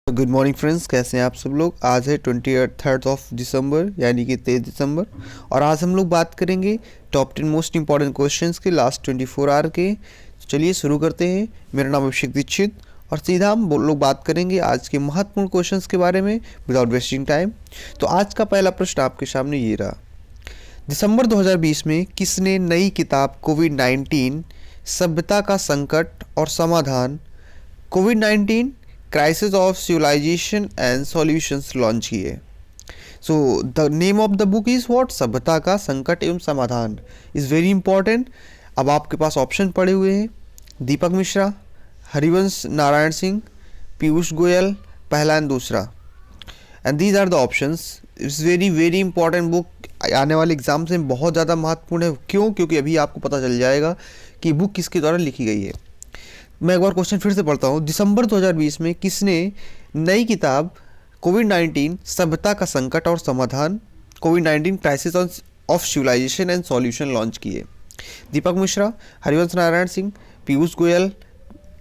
Good morning friends, कैसे हैं आप सब लोग। आज है 23 दिसंबर यानी कि 23 दिसंबर और आज हम लोग बात करेंगे टॉप 10 मोस्ट इंपॉर्टेंट क्वेश्चंस के लास्ट 24 आवर के। तो चलिए शुरू करते हैं। मेरा नाम अभिषेक दीक्षित और सीधा हम लोग बात करेंगे आज के महत्वपूर्ण क्वेश्चंस के बारे में विदाउट वेस्टिंग टाइम। तो आज का पहला प्रश्न आपके सामने ये रहा। दिसंबर 2020 में किसने नई किताब कोविड-19 सभ्यता का संकट और समाधान कोविड-19 crisis of civilisation and solutions launch किए। So the name of the book is what? सभ्यता का संकट एवं समाधान। Is very important. अब आपके पास ऑप्शन पड़े हुए हैं दीपक मिश्रा, हरिवंश नारायण सिंह, पीयूष गोयल, पहला एंड दूसरा। And these are the options. It's very very important book. आने वाले एग्जाम्स में बहुत ज़्यादा महत्वपूर्ण है। क्यों? क्योंकि अभी आपको पता चल जाएगा कि बुक किसके द्वारा लिखी गई है। मैं एक बार क्वेश्चन फिर से पढ़ता हूँ। दिसंबर 2020 में किसने नई किताब कोविड-19 सभ्यता का संकट और समाधान कोविड-19 crisis of civilisation and solution launch किए? दीपक मिश्रा, हरिवंश नारायण सिंह, पीयूष गोयल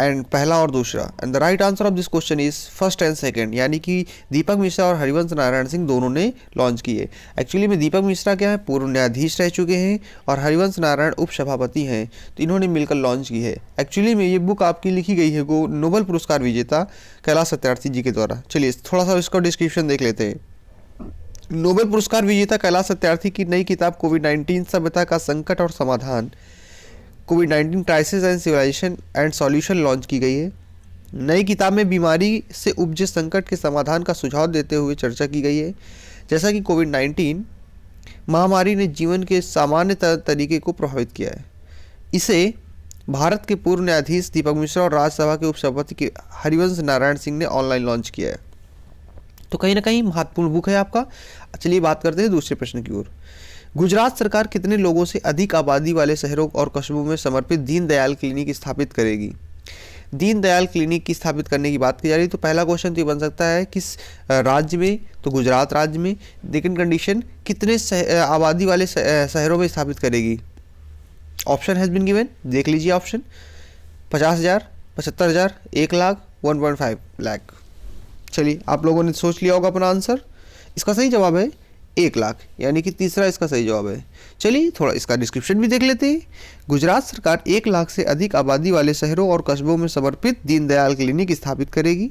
एंड पहला और दूसरा। And the right answer of this question is first and second, यानी कि दीपक मिश्रा और हरिवंश नारायण सिंह दोनों ने लॉन्च किए। एक्चुअली में दीपक मिश्रा क्या है, पूर्व न्यायाधीश रह चुके हैं और हरिवंश नारायण उप सभापति हैं, तो इन्होंने मिलकर लॉन्च की है। एक्चुअली में ये बुक आपकी लिखी गई है नोबेल पुरस्कार विजेता कैलाश सत्यार्थी जी के द्वारा। चलिए थोड़ा सा इसका डिस्क्रिप्शन देख लेते हैं। नोबेल पुरस्कार विजेता कैलाश सत्यार्थी की नई किताब कोविड-19 सभ्यता का संकट और समाधान कोविड-19 crisis and civilisation and solution launch की गई है। नई किताब में बीमारी से उपजे संकट के समाधान का सुझाव देते हुए चर्चा की गई है। जैसा कि कोविड-19 महामारी ने जीवन के सामान्य तरीके को प्रभावित किया है। इसे भारत के पूर्व न्यायाधीश दीपक मिश्रा और राज्यसभा के उपसभापति के हरिवंश नारायण सिंह ने ऑनलाइन लॉन्च किया है। तो कहीं ना कहीं महत्वपूर्ण बुक है आपका। चलिए बात करते हैं दूसरे प्रश्न की ओर। गुजरात सरकार कितने लोगों से अधिक आबादी वाले शहरों और कस्बों में समर्पित दीनदयाल क्लिनिक स्थापित करेगी? दीनदयाल क्लिनिक की स्थापित करने की बात की जा रही है तो पहला क्वेश्चन तो ये बन सकता है किस राज्य में? तो गुजरात राज्य में। सेकंड कंडीशन, कितने आबादी वाले शहरों में स्थापित करेगी? ऑप्शन हैज़ बीन गिवन, देख लीजिए ऑप्शन। 50,000, 75,000, 1 लाख, 1.5 लाख। चलिए आप लोगों ने सोच लिया होगा अपना आंसर। इसका सही जवाब है 1 लाख, यानी कि तीसरा इसका सही जवाब है। चलिए थोड़ा इसका डिस्क्रिप्शन भी देख लेते हैं। गुजरात सरकार 1 लाख से अधिक आबादी वाले शहरों और कस्बों में समर्पित दीनदयाल क्लिनिक स्थापित करेगी।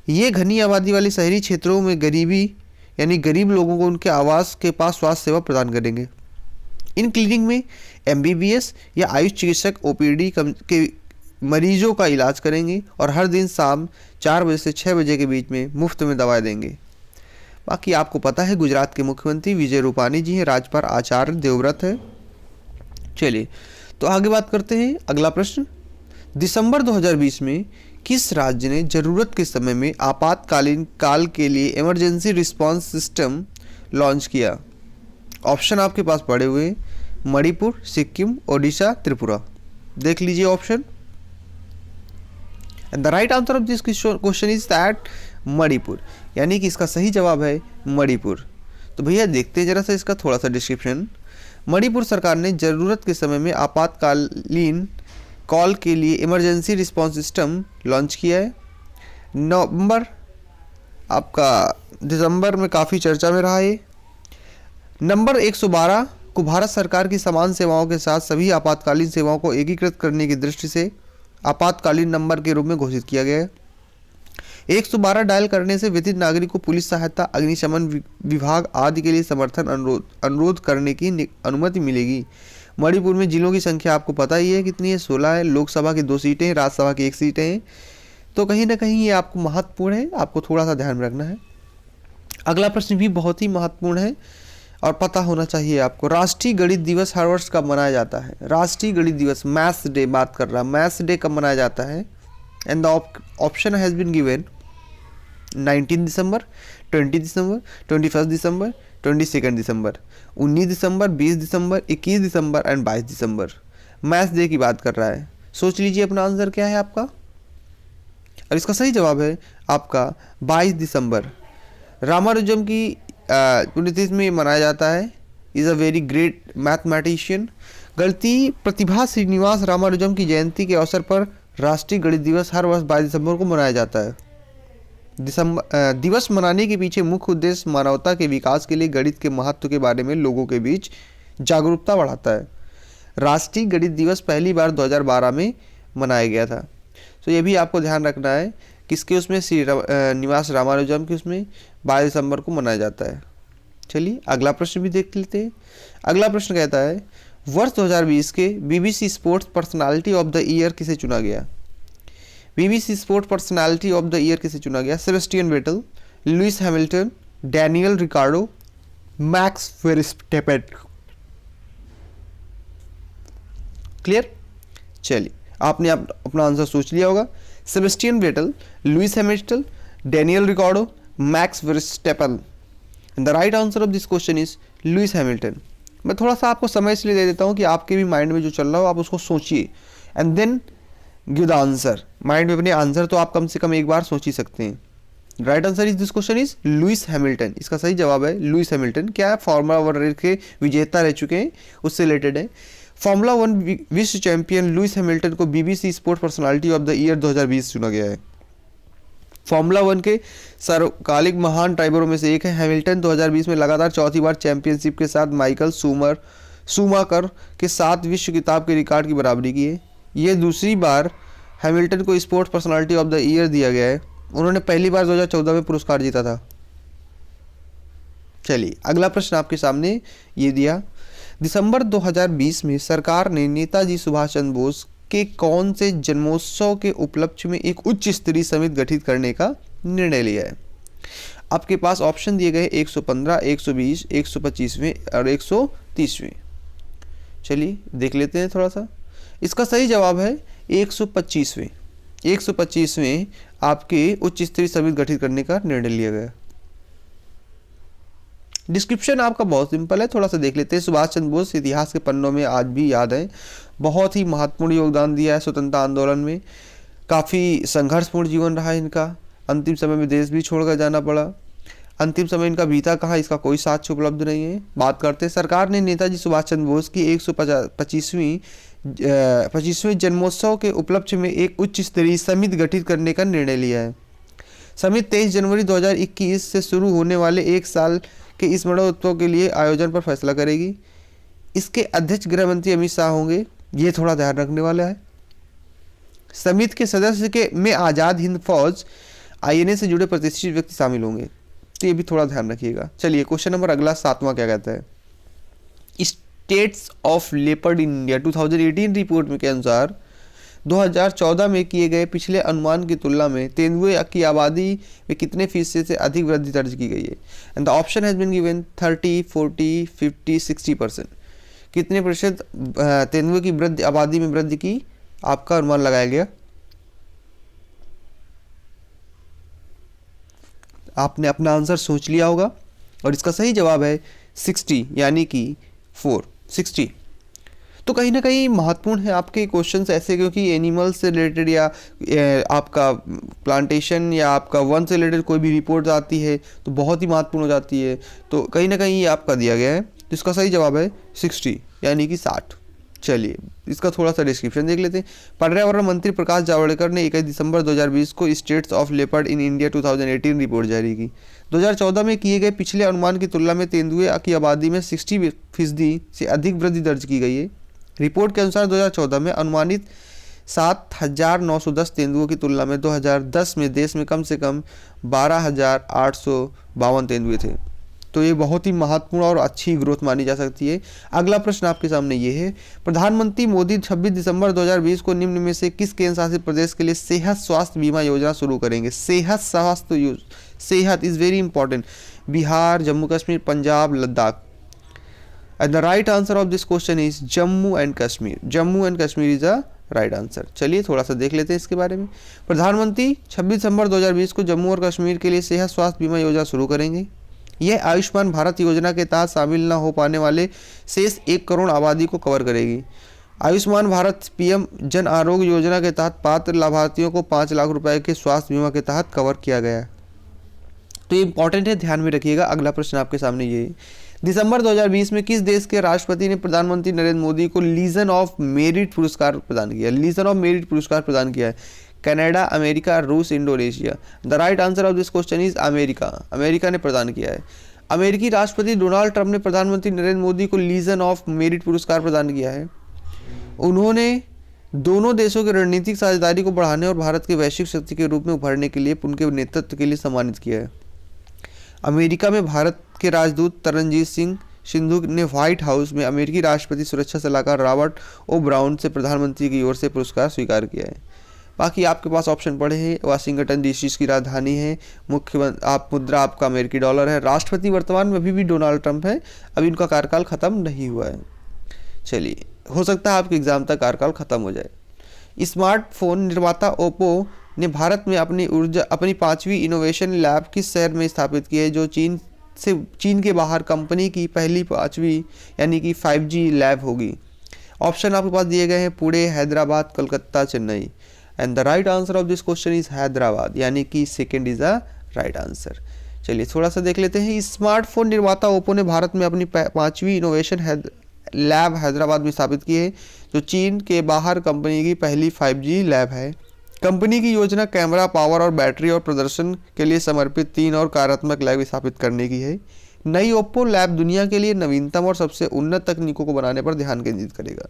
ये घनी आबादी वाले शहरी क्षेत्रों में गरीब लोगों को उनके आवास के पास स्वास्थ्य सेवा प्रदान करेंगे। इन क्लिनिक में MBBS या आयुष चिकित्सक OPD के मरीजों का इलाज करेंगे और हर दिन शाम 4 बजे से 6 बजे के बीच में मुफ्त में दवाएं देंगे। बाकी आपको पता है गुजरात के मुख्यमंत्री विजय रूपानी जी हैं, राज्यपाल आचार्य देवव्रत है। चलिए तो आगे बात करते हैं। अगला प्रश्न, दिसंबर 2020 में किस राज्य ने जरूरत के समय में आपातकालीन काल के लिए इमरजेंसी रिस्पांस सिस्टम लॉन्च किया? ऑप्शन आपके पास पड़े हुए मणिपुर, सिक्किम, ओडिशा, त्रिपुरा। देख लीजिए option. And the right answer of this question is that Manipur, यानी कि इसका सही जवाब है मणिपुर। तो भैया देखते हैं जरा सा इसका थोड़ा सा डिस्क्रिप्शन। मणिपुर सरकार ने ज़रूरत के समय में आपातकालीन कॉल के लिए इमरजेंसी रिस्पांस सिस्टम लॉन्च किया है। नवंबर आपका दिसंबर में काफ़ी चर्चा में रहा है। नंबर 112 को भारत सरकार की समान सेवाओं के साथ सभी आपातकालीन सेवाओं को एकीकृत करने की दृष्टि से आपातकालीन नंबर के रूप में घोषित किया गया है। 112 डायल करने से व्यतीत नागरिक को पुलिस सहायता, अग्निशमन विभाग आदि के लिए समर्थन अनुरोध करने की अनुमति मिलेगी। मणिपुर में जिलों की संख्या आपको पता ही है कितनी है, 16 है। लोकसभा की 2 सीटें हैं, राज्यसभा की 1 सीटें हैं। तो कहीं ना कहीं ये आपको महत्वपूर्ण है, आपको थोड़ा सा ध्यान में रखना है। अगला प्रश्न भी बहुत ही महत्वपूर्ण है और पता होना चाहिए आपको। राष्ट्रीय गणित दिवस हर वर्ष कब मनाया जाता है? राष्ट्रीय गणित दिवस, मैथ्स डे बात कर रहा, मैथ्स डे कब मनाया जाता है? And the option has been given 19 December, 20 December, 21 December, 22 December, 19 December, 20 December, 21 December and 22 December. Maths day की बात कर रहा है। सोच लीजिए अपना आंसर क्या है आपका। और इसका सही जवाब है आपका 22 दिसंबर। रामानुजम की पुण्यतिथि में मनाया जाता है। Is a very great mathematician. गणितीय प्रतिभा श्रीनिवास रामानुजम की जयंती के अवसर पर राष्ट्रीय गणित दिवस हर वर्ष 22 दिसंबर को मनाया जाता है। दिवस मनाने के पीछे मुख्य उद्देश्य मानवता के विकास के लिए गणित के महत्व के बारे में लोगों के बीच जागरूकता बढ़ाता है। राष्ट्रीय गणित दिवस पहली बार 2012 में मनाया गया था। तो ये भी आपको ध्यान रखना है, किसके उसमें निवास रामानुजम के उसमें 22 दिसंबर को मनाया जाता है। चलिए अगला प्रश्न भी देख लेते हैं। अगला प्रश्न कहता है, वर्ष 2020 के BBC sports personality of the year किसे चुना गया? BBC sports personality of the year किसे चुना गया? Sebastian Vettel, Lewis Hamilton, Daniel Ricciardo, Max Verstappen. Clear? चलिए आपने अपना आंसर सोच लिया होगा। Sebastian Vettel, Lewis Hamilton, Daniel Ricciardo, Max Verstappen. The right answer of this question is Lewis Hamilton. मैं थोड़ा सा आपको समय इसलिए दे देता हूँ कि आपके भी माइंड में जो चल रहा हो आप उसको सोचिए and then give the answer. Mind में अपने आंसर तो आप कम से कम एक बार सोच ही सकते हैं। Right answer is this question is Lewis Hamilton. इसका सही जवाब है लुइस हैमिल्टन। क्या है? फार्मूला 1 रेस के विजेता रह चुके हैं, उससे रिलेटेड है। फार्मूला 1 विश्व चैंपियन लुइस हैमिल्टन को BBC sports personality of the year 2020 चुना गया है। फार्मूला 1 के सर्वकालिक महान ड्राइवरों में से एक है। हैमिल्टन 2020 में लगातार चौथी बार चैंपियनशिप के साथ माइकल शूमाकर के साथ विश्व किताब के रिकॉर्ड की बराबरी की है। यह दूसरी बार हैमिल्टन को sports personality of the year दिया गया है। उन्होंने पहली बार 2014 में पुरस्कार जीता था। चलिए अगला प्रश्न आपके सामने ये दिया, दिसंबर 2020 में सरकार ने नेताजी सुभाष चंद्र बोस के कौन से जन्मोत्सव के उपलक्ष्य में एक उच्च स्तरीय समिति गठित करने का निर्णय लिया है? आपके पास ऑप्शन दिए गए 115, 120, 125वें और 130वें। चलिए देख लेते हैं थोड़ा सा। इसका सही जवाब है 125वें। 125वें आपके उच्च स्तरीय समिति गठित करने का निर्णय लिया गया। डिस्क्रिप्शन आपका बहुत सिंपल है, थोड़ा सा देख लेते हैं। सुभाष चंद्र बोस इतिहास के पन्नों में आज भी याद है, बहुत ही महत्वपूर्ण योगदान दिया है स्वतंत्रता आंदोलन में। काफ़ी संघर्षपूर्ण जीवन रहा है इनका। अंतिम समय में देश भी छोड़कर जाना पड़ा। अंतिम समय इनका बीता कहाँ, इसका कोई साक्ष्य उपलब्ध नहीं है। बात करते हैं, सरकार ने नेताजी सुभाष चंद्र बोस की 125वें जन्मोत्सव के उपलक्ष्य में एक उच्च स्तरीय समिति गठित करने का निर्णय लिया है। समिति 23 जनवरी 2021 से शुरू होने वाले एक साल के इस महोत्सव के लिए आयोजन पर फैसला करेगी। इसके अध्यक्ष गृह मंत्री अमित शाह होंगे, ये थोड़ा ध्यान रखने वाला है। समिति के सदस्य के में आज़ाद हिंद फौज आईएनए से जुड़े प्रतिष्ठित व्यक्ति शामिल होंगे, तो ये भी थोड़ा ध्यान रखिएगा। चलिए क्वेश्चन नंबर अगला 7वां क्या कहता है, states of leopard in India 2018 report में के अनुसार 2014 में किए गए पिछले अनुमान की तुलना में तेंदुए की आबादी में कितने फीसद से अधिक वृद्धि दर्ज की गई है? And the option has been given 30, 40, 50, 60%। कितने प्रतिशत तेंदुए की वृद्धि आबादी में वृद्धि की आपका अनुमान लगाया गया? आपने अपना आंसर सोच लिया होगा और इसका सही जवाब है 60 यानी कि 60। तो कहीं ना कहीं महत्वपूर्ण है आपके क्वेश्चंस ऐसे, क्योंकि एनिमल्स से रिलेटेड या आपका प्लांटेशन या आपका वन से रिलेटेड कोई भी रिपोर्ट आती है तो बहुत ही महत्वपूर्ण हो जाती है। तो कहीं ना कहीं ये आपका दिया गया है, तो इसका सही जवाब है 60 यानी कि 60। चलिए इसका थोड़ा सा डिस्क्रिप्शन देख लेते हैं। पर्यावरण मंत्री प्रकाश जावड़ेकर ने 21 दिसंबर 2020 को states of leopard in India 2018 report जारी की। 2014 में किए गए पिछले अनुमान की तुलना में तेंदुए की आबादी में 60% से अधिक वृद्धि दर्ज की गई है। रिपोर्ट के अनुसार 2014 में अनुमानित 7,910 तेंदुओं की तुलना में 2010 में देश में कम से कम 12,852 तेंदुए थे। तो ये बहुत ही महत्वपूर्ण और अच्छी ग्रोथ मानी जा सकती है। अगला प्रश्न आपके सामने ये है, प्रधानमंत्री मोदी 26 दिसंबर 2020 को निम्न में से किस केंद्र शासित प्रदेश के लिए सेहत स्वास्थ्य बीमा योजना शुरू करेंगे? सेहत is very important. Bihar, Jammu Kashmir, Punjab, Ladakh. And the right answer of this question is Jammu and Kashmir. Jammu and Kashmir is a right answer. चलिए थोड़ा सा देख लेते हैं इसके बारे में। प्रधानमंत्री 26 दिसंबर 2020 को जम्मू और कश्मीर के लिए सेहत स्वास्थ्य बीमा योजना शुरू करेंगे। यह आयुष्मान भारत योजना के तहत शामिल न हो पाने वाले शेष 1 करोड़ आबादी को कवर करेगी। आयुष्मान भारत पीएम जन आरोग्य योजना के तहत पात्र लाभार्थियों को 5 लाख रुपए के स्वास्थ्य बीमा के तहत कवर किया गया है। तो ये इंपॉर्टेंट है, ध्यान में रखिएगा। अगला प्रश्न आपके सामने ये, दिसंबर 2020 में किस देश के राष्ट्रपति ने प्रधानमंत्री नरेंद्र मोदी को लीजन ऑफ मेरिट पुरस्कार प्रदान किया? लीजन ऑफ मेरिट पुरस्कार प्रदान किया है। कनाडा, अमेरिका, रूस, Indonesia. The right answer of this question is America. America ने प्रदान किया है। अमेरिकी राष्ट्रपति डोनाल्ड ट्रंप ने प्रधानमंत्री नरेंद्र मोदी को लीजन ऑफ मेरिट पुरस्कार प्रदान किया है। उन्होंने दोनों देशों की रणनीतिक साझेदारी को बढ़ाने और भारत के वैश्विक शक्ति के रूप में उभरने के लिए उनके नेतृत्व के लिए सम्मानित किया है। अमेरिका में भारत के राजदूत तरनजीत सिंह सिंधु ने व्हाइट हाउस में अमेरिकी राष्ट्रपति सुरक्षा सलाहकार रॉबर्ट ओ ब्राउन से प्रधानमंत्री की ओर से पुरस्कार स्वीकार किया है। बाकी आपके पास ऑप्शन पड़े हैं। वाशिंगटन डीसी की राजधानी है। मुख्यमंत्री आप मुद्रा आपका अमेरिकी डॉलर है। राष्ट्रपति वर्तमान में अभी भी डोनाल्ड ट्रंप है। अभी उनका कार्यकाल खत्म नहीं हुआ है। चलिए, हो सकता है आपके एग्जाम तक कार्यकाल खत्म हो जाए। स्मार्टफोन निर्माता ओप्पो ने भारत में अपनी 5वीं इनोवेशन लैब किस शहर में स्थापित की है, जो चीन के बाहर कंपनी की पहली 5वीं यानी कि 5G लैब होगी। ऑप्शन आपके पास दिए गए हैं Pune, Hyderabad, Calcutta, Chennai. And the right answer of this question is Hyderabad, यानी कि second is the right answer. चलिए थोड़ा सा देख लेते हैं। स्मार्टफोन निर्माता ओप्पो ने भारत में अपनी 5वीं इनोवेशन लैब हैदराबाद में स्थापित की है, जो चीन के बाहर कंपनी की पहली 5G लैब है। कंपनी की योजना कैमरा, पावर और बैटरी और प्रदर्शन के लिए समर्पित 3 और कार्यात्मक लैब स्थापित करने की है। नई ओप्पो लैब दुनिया के लिए नवीनतम और सबसे उन्नत तकनीकों को बनाने पर ध्यान केंद्रित करेगा।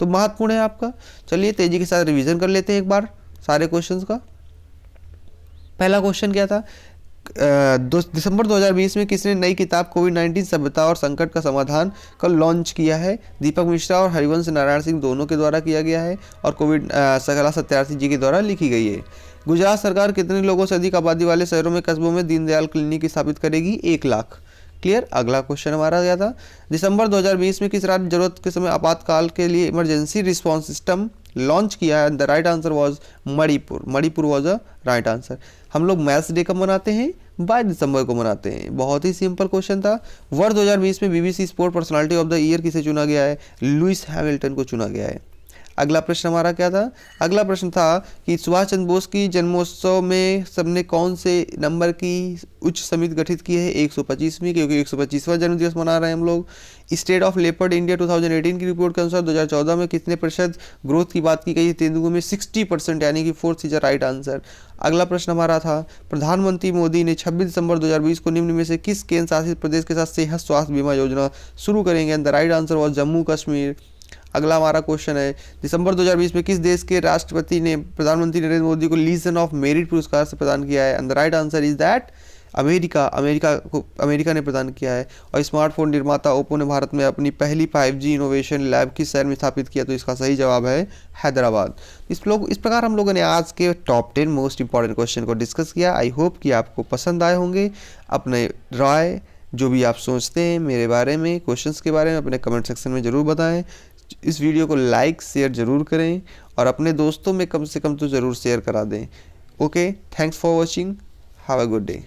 तो महत्वपूर्ण है आपका। चलिए तेजी के साथ रिवीजन कर लेते हैं एक बार सारे क्वेश्चंस का। पहला क्वेश्चन क्या था? दिसंबर 2020 में किसने नई किताब कोविड-19 सभ्यता और संकट का समाधान का लॉन्च किया है? दीपक मिश्रा और हरिवंश नारायण सिंह दोनों के द्वारा किया गया है और कोविड सकला सत्यार्थी जी के द्वारा लिखी गई है। गुजरात सरकार कितने लोगों से अधिक आबादी वाले शहरों में कस्बों में दीनदयाल क्लिनिक स्थापित करेगी? 1 लाख। क्लियर। अगला क्वेश्चन हमारा क्या था? दिसंबर 2020 में किस राज्य जरूरत के समय आपातकाल के लिए इमरजेंसी रिस्पॉन्स सिस्टम लॉन्च किया है? The right answer was Manipur. Manipur was a right answer. हम लोग मैथ्स डे कब मनाते हैं? 22 दिसंबर को मनाते हैं। बहुत ही सिंपल क्वेश्चन था। वर्ष 2020 में BBC sport personality of the year किसे चुना गया है? लुइस हैमिल्टन को चुना गया है। अगला प्रश्न हमारा क्या था? अगला प्रश्न था कि सुभाष चंद्र बोस की जन्मोत्सव में सबने कौन से नंबर की उच्च समिति गठित की है? 125वीं, क्योंकि 125वां जन्मदिवस मना रहे हैं हम लोग। स्टेट ऑफ लेपर्ड इंडिया 2018 की रिपोर्ट के अनुसार 2014 में कितने प्रतिशत ग्रोथ की बात की गई है? तेलुगु में 60%, यानी कि 4th is the right answer. अगला प्रश्न हमारा था, प्रधानमंत्री मोदी ने 26 दिसंबर 2020 को निम्न में से किस केंद्र शासित प्रदेश के साथ सेहत स्वास्थ्य बीमा योजना शुरू करेंगे? The right answer was Jammu Kashmir. अगला हमारा क्वेश्चन है, दिसंबर 2020 में किस देश के राष्ट्रपति ने प्रधानमंत्री नरेंद्र मोदी को लीजन ऑफ मेरिट पुरस्कार से प्रदान किया है? And the right answer is that America ने प्रदान किया है। और स्मार्टफोन निर्माता ओप्पो ने भारत में अपनी पहली 5G इनोवेशन लैब किस शहर में स्थापित किया? तो इसका सही जवाब है हैदराबाद। इस प्रकार हम लोगों ने आज के टॉप 10 मोस्ट इंपॉर्टेंट क्वेश्चन को डिस्कस किया। आई होप कि आपको पसंद आए होंगे। अपने राय जो भी आप सोचते हैं मेरे बारे में, क्वेश्चंस के बारे में, अपने कमेंट सेक्शन में ज़रूर बताएं। इस वीडियो को लाइक शेयर ज़रूर करें और अपने दोस्तों में कम से कम तो ज़रूर शेयर करा दें। Okay, thanks for watching. Have a good day.